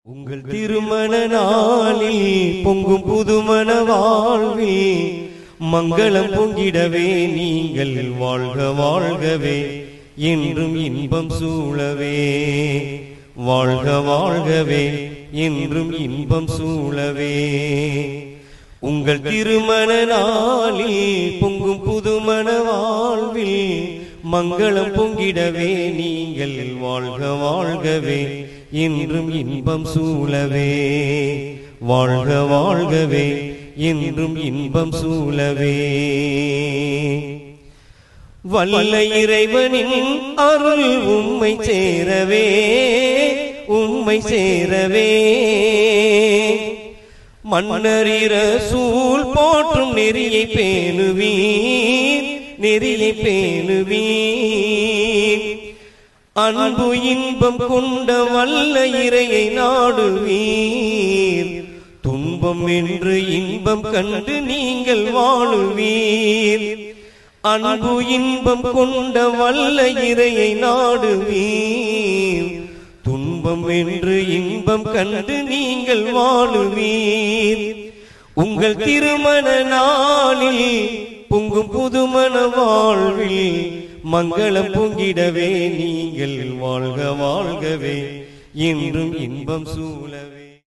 உங்கள் திருமண நாளில் பொங்கும் புதுமண வாழ்வில் மங்களம் பொங்கிடவே நீங்கள் வாழ்க வாழ்கவே என்றும் இன்பம் சூழவே வாழ்க வாழ்கவே என்றும் இன்பம் சூழவே. உங்கள் திருமண நாளில் பொங்கும் புதுமண வாழ்வில் மங்களம் பொங்கிடவே நீங்கள் வாழ்க வாழ்கவே என்றும் இன்பம் சூழவே வாழ்க வாழ்கவே என்றும் இன்பம் சூழவே. வல்ல இறைவனின் அருள் உம்மை சேரவே உம்மை சேரவே மன்னரிர சூழ் போற்றும் நெறியை பேணுவீர் நெறியை பேணுவீர். அன்பு இன்பம் கொண்ட வல்ல இறையை நாடுவீர். துன்பம் என்று இன்பம் கண்டு நீங்கள் வாழுவீர். அன்பு இன்பம் கொண்ட வல்ல இறையை நாடுவீர். துன்பம் என்று இன்பம் கண்டு நீங்கள் வாழுவீர். உங்கள் திருமண நாளில் பொங்கும் புதுமண வாழ்வில் மங்களம் பொங்கிடவே நீங்கள் வாழ்க வாழ்கவே என்றும் இன்பம் சூழவே.